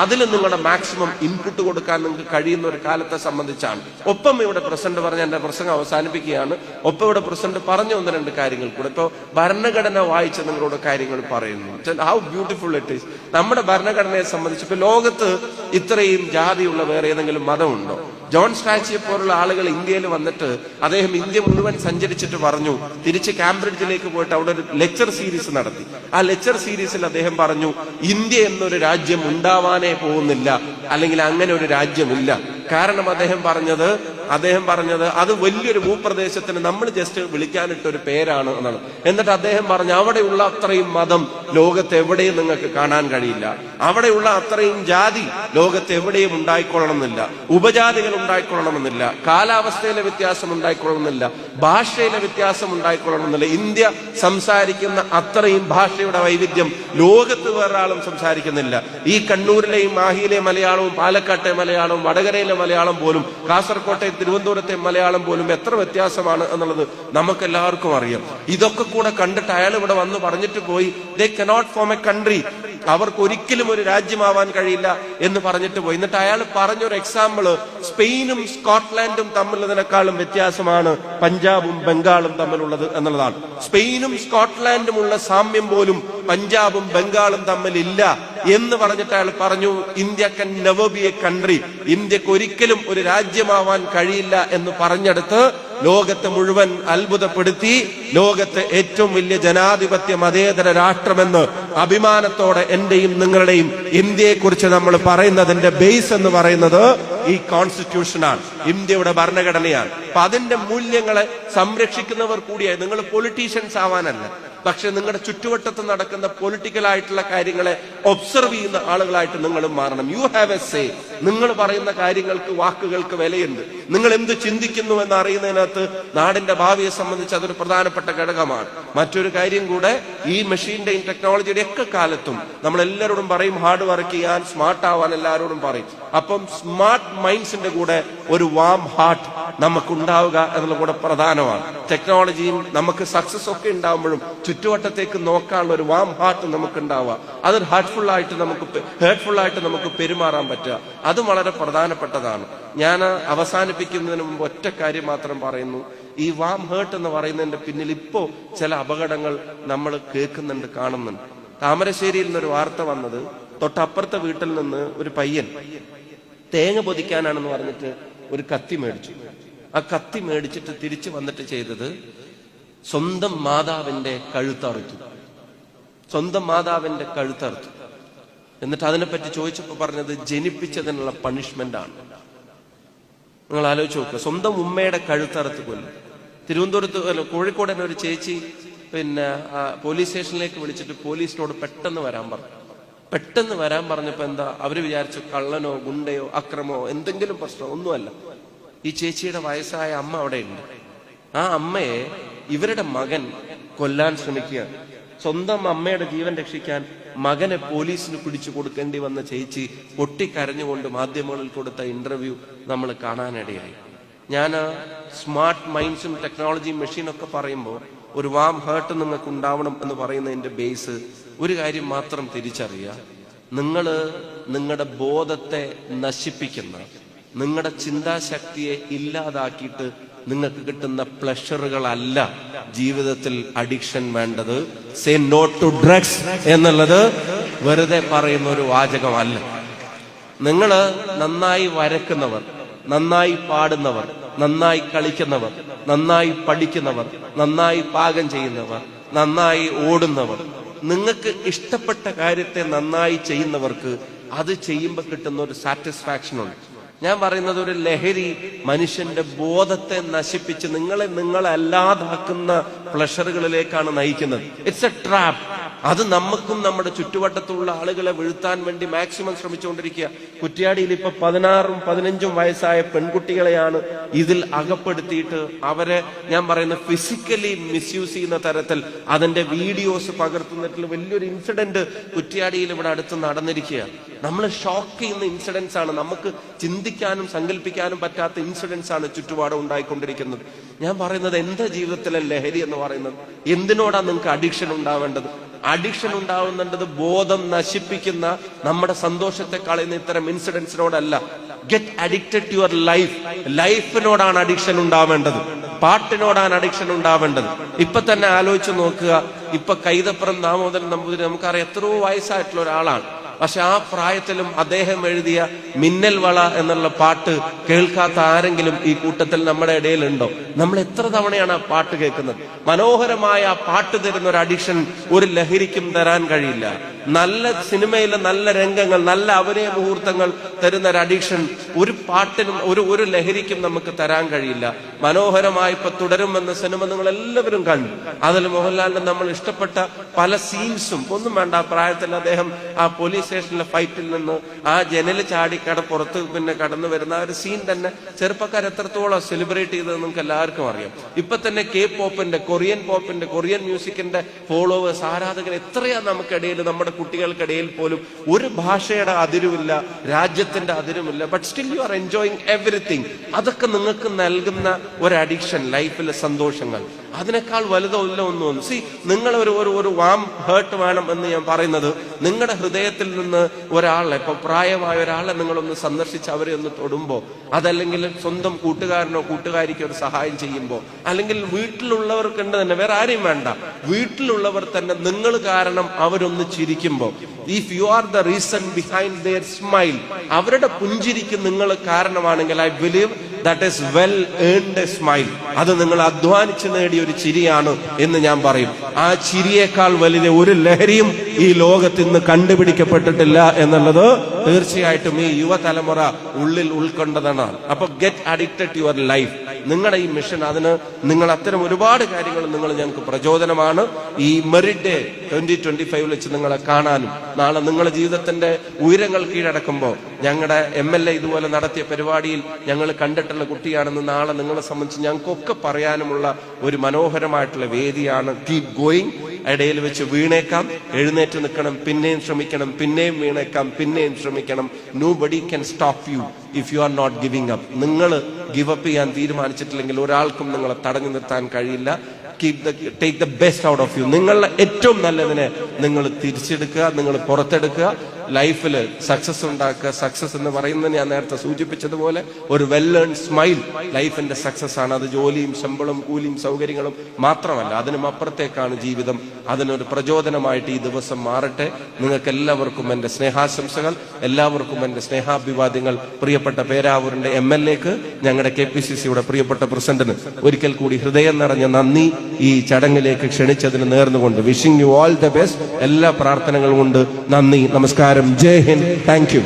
അതിൽ നിങ്ങളുടെ മാക്സിമം ഇൻപുട്ട് കൊടുക്കാൻ നിങ്ങൾക്ക് കഴിയുന്ന ഒരു കാലത്തെ സംബന്ധിച്ചാണ്. ഒപ്പം ഇവിടെ പ്രസിഡന്റ് പറഞ്ഞ എന്റെ പ്രസംഗം അവസാനിപ്പിക്കുകയാണ്. ഒപ്പം ഇവിടെ പ്രസിഡന്റ് പറഞ്ഞ 1-2 കാര്യങ്ങൾ കൂടെ. ഇപ്പോ ഭരണഘടന വായിച്ച് നിങ്ങളോട് കാര്യങ്ങൾ പറയുന്നു. How beautiful it is. നമ്മുടെ ഭരണഘടനയെ സംബന്ധിച്ച് ഇപ്പൊ ലോകത്ത് ഇത്രയും ജാതിയുള്ള വേറെ ഏതെങ്കിലും മതമുണ്ടോ? ജോൺ സ്ട്രാച്ചിയെ പോലുള്ള ആളുകൾ ഇന്ത്യയിൽ വന്നിട്ട് അദ്ദേഹം ഇന്ത്യ മുഴുവൻ സഞ്ചരിച്ചിട്ട് പറഞ്ഞു, തിരിച്ച് കാംബ്രിഡ്ജിലേക്ക് പോയിട്ട് അവിടെ ഒരു ലെക്ചർ സീരീസ് നടത്തി. ആ ലെക്ചർ സീരീസിൽ അദ്ദേഹം പറഞ്ഞു, ഇന്ത്യ എന്നൊരു രാജ്യം ഉണ്ടാവാനേ പോകുന്നില്ല, അല്ലെങ്കിൽ അങ്ങനെ ഒരു രാജ്യമില്ല. കാരണം അദ്ദേഹം പറഞ്ഞത് അത് വലിയൊരു ഭൂപ്രദേശത്തിന് നമ്മൾ ജസ്റ്റ് വിളിക്കാനിട്ട ഒരു പേരാണ് എന്നാണ്. എന്നിട്ട് അദ്ദേഹം പറഞ്ഞു, അവിടെയുള്ള അത്രയും മതം ലോകത്ത് എവിടെയും നിങ്ങൾക്ക് കാണാൻ കഴിയില്ല. അവിടെയുള്ള അത്രയും ജാതി ലോകത്ത് എവിടെയും ഉണ്ടായിക്കൊള്ളണമെന്നില്ല. ഉപജാതികൾ ഉണ്ടായിക്കൊള്ളണമെന്നില്ല. കാലാവസ്ഥയിലെ വ്യത്യാസം ഉണ്ടായിക്കൊള്ളണമെന്നില്ല. ഭാഷയിലെ വ്യത്യാസം ഉണ്ടായിക്കൊള്ളണമെന്നില്ല. ഇന്ത്യ സംസാരിക്കുന്ന അത്രയും ഭാഷയുടെ വൈവിധ്യം ലോകത്ത് വേറൊരാളും സംസാരിക്കുന്നില്ല. ഈ കണ്ണൂരിലെയും മാഹിയിലെ മലയാളവും പാലക്കാട്ടെ മലയാളവും വടകരയിലെ മലയാളം പോലും കാസർകോട്ടെ തിരുവനന്തപുരത്തെ മലയാളം പോലും എത്ര വ്യത്യാസമാണ് എന്നുള്ളത് നമുക്കെല്ലാവർക്കും അറിയാം. ഇതൊക്കെ കൂടെ കണ്ടിട്ട് അയാൾ ഇവിടെ വന്ന് പറഞ്ഞിട്ട് പോയി, they cannot form A country. അവർക്ക് ഒരിക്കലും ഒരു രാജ്യമാവാൻ കഴിയില്ല എന്ന് പറഞ്ഞിട്ട് പോയി. എന്നിട്ട് അയാൾ പറഞ്ഞൊരു എക്സാമ്പിള് സ്പെയിനും സ്കോട്ട്ലാൻഡും തമ്മിലുള്ളതിനേക്കാളും വ്യത്യാസമാണ് പഞ്ചാബും ബംഗാളും തമ്മിലുള്ളത് എന്നുള്ളതാണ്. സ്പെയിനും സ്കോട്ട്ലാൻഡുമുള്ള സാമ്യം പോലും പഞ്ചാബും ബംഗാളും തമ്മിലില്ല എന്ന് പറഞ്ഞിട്ട് അയാൾ പറഞ്ഞു, India can never be A country, ഇന്ത്യക്ക് ഒരിക്കലും ഒരു രാജ്യമാവാൻ കഴിയില്ല എന്ന് പറഞ്ഞെടുത്ത് ലോകത്തെ മുഴുവൻ അത്ഭുതപ്പെടുത്തി. ലോകത്തെ ഏറ്റവും വലിയ ജനാധിപത്യ മതേതര രാഷ്ട്രമെന്ന് അഭിമാനത്തോടെ എന്റെയും നിങ്ങളുടെയും ഇന്ത്യയെക്കുറിച്ച് നമ്മൾ പറയുന്നതിന്റെ ബേസ് എന്ന് പറയുന്നത് ഈ കോൺസ്റ്റിറ്റ്യൂഷനാണ്, ഇന്ത്യയുടെ ഭരണഘടനയാണ്. അപ്പൊ അതിന്റെ മൂല്യങ്ങളെ സംരക്ഷിക്കുന്നവർ കൂടിയായി. നിങ്ങൾ പൊളിറ്റീഷ്യൻസ് ആവാനല്ല, പക്ഷെ നിങ്ങളുടെ ചുറ്റുവട്ടത്ത് നടക്കുന്ന പൊളിറ്റിക്കൽ ആയിട്ടുള്ള കാര്യങ്ങളെ ഒബ്സർവ് ചെയ്യുന്ന ആളുകളായിട്ട് നിങ്ങളും മാറണം. You have A say. നിങ്ങൾ പറയുന്ന കാര്യങ്ങൾക്ക്, വാക്കുകൾക്ക് വിലയുണ്ട്. നിങ്ങൾ എന്ത് ചിന്തിക്കുന്നു എന്ന് അറിയുന്നതിനകത്ത് നാടിന്റെ ഭാവിയെ സംബന്ധിച്ച് അതൊരു പ്രധാനപ്പെട്ട ഘടകമാണ്. മറ്റൊരു കാര്യം കൂടെ, ഈ മെഷീന്റെയും ടെക്നോളജിയുടെ ഒക്കെ കാലത്തും നമ്മൾ എല്ലാവരോടും പറയും ഹാർഡ് വർക്ക് ചെയ്യാൻ, സ്മാർട്ട് ആവാൻ എല്ലാവരോടും പറയും. അപ്പം സ്മാർട്ട് മൈൻഡ്സിന്റെ കൂടെ ഒരു വാം ഹാർട്ട് നമുക്കുണ്ടാവുക എന്നുള്ള കൂടെ പ്രധാനമാണ്. ടെക്നോളജിയും നമുക്ക് സക്സസ് ഒക്കെ ഉണ്ടാവുമ്പോഴും ചുറ്റുവട്ടത്തേക്ക് നോക്കാനുള്ള ഒരു വാം ഹാർട്ട് നമുക്ക് ഉണ്ടാവുക, അതൊരു ഹേർട്ട്ഫുൾ ആയിട്ട് നമുക്ക് പെരുമാറാൻ പറ്റുക, അതും വളരെ പ്രധാനപ്പെട്ടതാണ്. ഞാൻ അവസാനിപ്പിക്കുന്നതിന് മുമ്പ് ഒറ്റ കാര്യം മാത്രം പറയുന്നു. ഈ വാം ഹേർട്ട് എന്ന് പറയുന്നതിന്റെ പിന്നിൽ ഇപ്പോ ചില അപകടങ്ങൾ നമ്മൾ കേൾക്കുന്നുണ്ട്, കാണുന്നുണ്ട്. താമരശ്ശേരിയിൽ നിന്നൊരു വാർത്ത വന്നത്, തൊട്ടപ്പുറത്തെ വീട്ടിൽ നിന്ന് ഒരു പയ്യൻ തേങ്ങ പൊതിക്കാനാണെന്ന് പറഞ്ഞിട്ട് ഒരു കത്തി മേടിച്ചു. ആ കത്തി മേടിച്ചിട്ട് തിരിച്ചു വന്നിട്ട് ചെയ്തത് സ്വന്തം മാതാവിന്റെ കഴുത്തറുത്തു. സ്വന്തം മാതാവിന്റെ കഴുത്തറുത്തു. എന്നിട്ട് അതിനെപ്പറ്റി ചോദിച്ചപ്പോ പറഞ്ഞത് ജനിപ്പിച്ചതിനുള്ള പണിഷ്മെന്റ് ആണ്. നിങ്ങൾ ആലോചിച്ച് നോക്കുക, സ്വന്തം ഉമ്മയുടെ കഴുത്തറുത്ത് കൊല്ലും. തിരുവനന്തപുരത്ത് കോഴിക്കോട് തന്നെ ഒരു ചേച്ചി പോലീസ് സ്റ്റേഷനിലേക്ക് വിളിച്ചിട്ട് പോലീസിനോട് പെട്ടെന്ന് വരാൻ പറഞ്ഞു. പെട്ടെന്ന് വരാൻ പറഞ്ഞപ്പോ എന്താ അവര് വിചാരിച്ചു കള്ളനോ ഗുണ്ടയോ അക്രമോ എന്തെങ്കിലും പ്രശ്നമോ ഒന്നുമല്ല. ഈ ചേച്ചിയുടെ വയസ്സായ അമ്മ അവിടെ ഉണ്ട്. ആ അമ്മയെ ഇവരുടെ മകൻ കൊല്ലാൻ ശ്രമിക്കുകയാണ്. സ്വന്തം അമ്മയുടെ ജീവൻ രക്ഷിക്കാൻ മകനെ പോലീസിന് പിടിച്ചു കൊടുക്കേണ്ടി വന്ന ചേച്ചി പൊട്ടിക്കരഞ്ഞുകൊണ്ട് മാധ്യമങ്ങളിൽ കൊടുത്ത ഇന്റർവ്യൂ നമ്മൾ കാണാനിടയായി. ഞാൻ സ്മാർട്ട് മൈൻഡ്സും ടെക്നോളജിയും മെഷീനൊക്കെ പറയുമ്പോൾ ഒരു വാം ഹേർട്ട് നിങ്ങൾക്ക് ഉണ്ടാവണം എന്ന് പറയുന്നതിന്റെ ബേസ് ഒരു കാര്യം മാത്രം തിരിച്ചറിയുക. നിങ്ങളുടെ ബോധത്തെ നശിപ്പിക്കുന്ന, നിങ്ങളുടെ ചിന്താശക്തിയെ ഇല്ലാതാക്കിയിട്ട് നിങ്ങൾക്ക് കിട്ടുന്ന പ്ലഷറുകളല്ല ജീവിതത്തിൽ അഡിക്ഷൻ വേണ്ടത്. സേ നോ ടു ഡ്രഗ്സ് എന്നുള്ളത് വെറുതെ പറയുന്ന ഒരു വാചകമല്ല. നിങ്ങൾ നന്നായി വരക്കുന്നവർ, നന്നായി പാടുന്നവർ, നന്നായി കളിക്കുന്നവർ, നന്നായി പഠിക്കുന്നവർ, നന്നായി പാകം ചെയ്യുന്നവർ, നന്നായി ഓടുന്നവർ, നിങ്ങൾക്ക് ഇഷ്ടപ്പെട്ട കാര്യത്തെ നന്നായി ചെയ്യുന്നവർക്ക് അത് ചെയ്യുമ്പോൾ കിട്ടുന്ന ഒരു സാറ്റിസ്ഫാക്ഷൻ ഉണ്ട്. ഞാൻ പറയുന്നത്, ഒരു ലഹരി മനുഷ്യന്റെ ബോധത്തെ നശിപ്പിച്ച് നിങ്ങളല്ലാതാക്കുന്ന പ്ലഷറുകളിലേക്കാണ് നയിക്കുന്നത്. It's A trap. അത് നമുക്കും നമ്മുടെ ചുറ്റുവട്ടത്തുള്ള ആളുകളെ വീഴ്ത്താൻ വേണ്ടി മാക്സിമം ശ്രമിച്ചുകൊണ്ടിരിക്കുക. കുറ്റ്യാടിയിൽ ഇപ്പൊ 16ഉം 15ഉം വയസ്സായ പെൺകുട്ടികളെയാണ് ഇതിൽ അകപ്പെടുത്തിയിട്ട് അവരെ, ഞാൻ പറയുന്ന ഫിസിക്കലി മിസ്യൂസ് ചെയ്യുന്ന തരത്തിൽ അതിന്റെ വീഡിയോസ് പകർത്തുന്നതിൽ വലിയൊരു ഇൻസിഡന്റ് കുറ്റ്യാടിയിൽ ഇവിടെ അടുത്ത് നടന്നിരിക്കുക. നമ്മൾ ഷോക്ക് ചെയ്യുന്ന ഇൻസിഡൻസ് ആണ്. നമുക്ക് ചിന്തിക്കാനും സങ്കല്പിക്കാനും പറ്റാത്ത ഇൻസിഡൻസ് ആണ് ചുറ്റുപാടും ഉണ്ടായിക്കൊണ്ടിരിക്കുന്നത്. ഞാൻ പറയുന്നത്, എന്താ ജീവിതത്തിലെ ലഹരി എന്ന് പറയുന്നത്? എന്തിനോടാണ് നിങ്ങൾക്ക് അഡിക്ഷൻ ഉണ്ടാവേണ്ടത്? അഡിക്ഷൻ ഉണ്ടാവുന്നുണ്ടത് ബോധം നശിപ്പിക്കുന്ന, നമ്മുടെ സന്തോഷത്തെ കളയുന്ന ഇത്തരം ഇൻസിഡൻസിനോടല്ല. Get addicted to your life. ലൈഫിനോടാണ് അഡിക്ഷൻ ഉണ്ടാവേണ്ടത്, പാട്ടിനോടാണ് അഡിക്ഷൻ ഉണ്ടാവേണ്ടത്. ഇപ്പൊ തന്നെ ആലോചിച്ച് നോക്കുക. ഇപ്പൊ കൈതപ്പുറം ദാമോദരൻ നമ്പൂതിരി നമുക്കറിയാം, എത്രയോ വയസ്സായിട്ടുള്ള ഒരാളാണ്. പക്ഷെ ആ പ്രായത്തിലും അദ്ദേഹം എഴുതിയ മിന്നൽ വള എന്നുള്ള പാട്ട് കേൾക്കാത്ത ആരെങ്കിലും ഈ കൂട്ടത്തിൽ നമ്മുടെ ഇടയിലുണ്ടോ? നമ്മൾ എത്ര തവണയാണ് ആ പാട്ട് കേൾക്കുന്നത്? മനോഹരമായ ആ പാട്ട് തരുന്ന ഒരു അഡിക്ഷൻ ഒരു ലഹരിക്കും തരാൻ കഴിയില്ല. നല്ല സിനിമയിലെ നല്ല രംഗങ്ങൾ, നല്ല അഭിനയ മുഹൂർത്തങ്ങൾ തരുന്ന ഒരു അഡിക്ഷൻ ഒരു പാട്ടിനും ഒരു ലഹരിക്കും നമുക്ക് തരാൻ കഴിയില്ല. മനോഹരമായി ഇപ്പൊ തുടരും എന്ന സിനിമ നിങ്ങൾ എല്ലാവരും കണ്ടു. അതിൽ മോഹൻലാലിന്റെ നമ്മൾ ഇഷ്ടപ്പെട്ട പല സീൻസും ഒന്നും വേണ്ട. ആ പ്രായത്തിൽ അദ്ദേഹം ആ പോലീസ് സ്റ്റേഷനിലെ ഫൈറ്റിൽ നിന്ന് ആ ജനല് ചാടി പുറത്ത് പിന്നെ കടന്നു വരുന്ന ആ ഒരു സീൻ തന്നെ ചെറുപ്പക്കാർ എത്രത്തോളം സെലിബ്രേറ്റ് ചെയ്തത് നമുക്ക് എല്ലാവർക്കും അറിയാം. ഇപ്പൊ തന്നെ കൊറിയൻ പോപ്പിന്റെ കൊറിയൻ മ്യൂസിക്കിന്റെ ഫോളോവേഴ്സ്, ആരാധകർ എത്രയാ നമുക്കിടയിൽ, നമ്മുടെ കുട്ടികൾക്കിടയിൽ പോലും. ഒരു ഭാഷയുടെ അതിരുമില്ല, രാജ്യത്തിന്റെ അതിരുമില്ല, but still you are enjoying everything. അതൊക്കെ നിങ്ങൾക്ക് നൽകുന്ന ഒരു അഡിക്ഷൻ, ലൈഫിലെ സന്തോഷങ്ങൾ, അതിനേക്കാൾ വലുതോ ഇല്ല ഒന്നും. സി, നിങ്ങൾ ഒരു വാം ഹേർട്ട് വേണം എന്ന് ഞാൻ പറയുന്നത്, നിങ്ങളുടെ ഹൃദയത്തിൽ നിന്ന് ഒരാളെ, ഇപ്പൊ പ്രായമായ ഒരാളെ നിങ്ങളൊന്ന് സന്ദർശിച്ച് അവരെ ഒന്ന് തൊടുമ്പോ, അതല്ലെങ്കിൽ സ്വന്തം കൂട്ടുകാരനോ കൂട്ടുകാരിക്കോ ഒരു സഹായം ചെയ്യുമ്പോ, അല്ലെങ്കിൽ വീട്ടിലുള്ളവർക്കുണ്ട് തന്നെ, വേറെ ആരെയും വേണ്ട, വീട്ടിലുള്ളവർ തന്നെ നിങ്ങൾ കാരണം അവരൊന്ന് ചിരിക്കുമ്പോ, if you are the reason behind their smile, അവരുടെ പുഞ്ചിരിക്ക് നിങ്ങൾ കാരണമാണെങ്കിൽ, I believe that is well earned a smile. അത് നിങ്ങൾ അധ്വാനിച്ച് നേടിയ ഒരു ചിരിയാണ് എന്ന് ഞാൻ പറയും. ആ ചിരിയേക്കാൾ വലിയ ഒരു ലഹരിയും ഈ ലോകത്ത് ഇന്ന് കണ്ടുപിടിക്കപ്പെട്ടിട്ടില്ല എന്നുള്ളത് തീർച്ചയായിട്ടും ഈ യുവതലമുറ ഉള്ളിൽ ഉൾക്കൊണ്ടതാണ്. അപ്പൊ get addicted to your life. നിങ്ങളുടെ ഈ മിഷൻ, അതിന് നിങ്ങൾ അത്തരം ഒരുപാട് കാര്യങ്ങൾ നിങ്ങൾ ഞങ്ങൾക്ക് പ്രചോദനമാണ്. ഈ മെറിറ്റ് ഡേ 2025 വെച്ച് നിങ്ങളെ കാണാനും, നാളെ നിങ്ങളുടെ ജീവിതത്തിന്റെ ഉയരങ്ങൾ കീഴടക്കുമ്പോൾ, ഞങ്ങളുടെ MLA ഇതുപോലെ നടത്തിയ പരിപാടിയിൽ ഞങ്ങൾ കണ്ടിട്ടുള്ള കുട്ടിയാണെന്ന് നാളെ നിങ്ങളെ സംബന്ധിച്ച് ഞങ്ങൾക്കൊക്കെ പറയാനുമുള്ള ഒരു മനോഹരമായിട്ടുള്ള വേദിയാണ്. Keep going. ഇടയിൽ വെച്ച് വീണേക്കാം, എഴുന്നേറ്റ് നിൽക്കണം, പിന്നെയും ശ്രമിക്കണം, പിന്നെയും വീണേക്കാം, പിന്നെയും ശ്രമിക്കണം. Nobody can stop you if you are not giving up. നിങ്ങൾ ഗിവ് അപ്പ് ചെയ്യാൻ തീരുമാനിച്ചിട്ടില്ലെങ്കിൽ ഒരാൾക്കും നിങ്ങളെ തടഞ്ഞു നിർത്താൻ കഴിയില്ല. Take the best out of you. നിങ്ങളുടെ ഏറ്റവും നല്ലതിനെ നിങ്ങൾ തിരിച്ചെടുക്കുക, നിങ്ങൾ പുറത്തെടുക്കുക. ലൈഫിൽ സക്സസ് ഉണ്ടാക്കുക. സക്സസ് എന്ന് പറയുന്നത് ഞാൻ നേരത്തെ സൂചിപ്പിച്ചതുപോലെ ഒരു വെൽ ഏൺ സ്മൈൽ ലൈഫിന്റെ സക്സസ് ആണ്. അത് ജോലിയും ശമ്പളവും കൂലിയും സൗകര്യങ്ങളും മാത്രമല്ല, അതിനും അപ്പുറത്തേക്കാണ് ജീവിതം. അതിനൊരു പ്രചോദനമായിട്ട് ഈ ദിവസം മാറട്ടെ. നിങ്ങൾക്ക് എല്ലാവർക്കും എന്റെ സ്നേഹാശംസകൾ, എല്ലാവർക്കും എന്റെ സ്നേഹാഭിവാദ്യങ്ങൾ. പ്രിയപ്പെട്ട പേരാവൂരിന്റെ MLAക്ക്, ഞങ്ങളുടെ KPCCയുടെ പ്രിയപ്പെട്ട പ്രസിഡന്റിന് ഒരിക്കൽ കൂടി ഹൃദയം നിറഞ്ഞ നന്ദി ഈ ചടങ്ങിലേക്ക് ക്ഷണിച്ചതിന് നേർന്നുകൊണ്ട്. Wishing you all the best. എല്ലാ പ്രാർത്ഥനകളും കൊണ്ട് നന്ദി, നമസ്കാരം, ജയ് ഹിന്ദ്, താങ്ക് യു.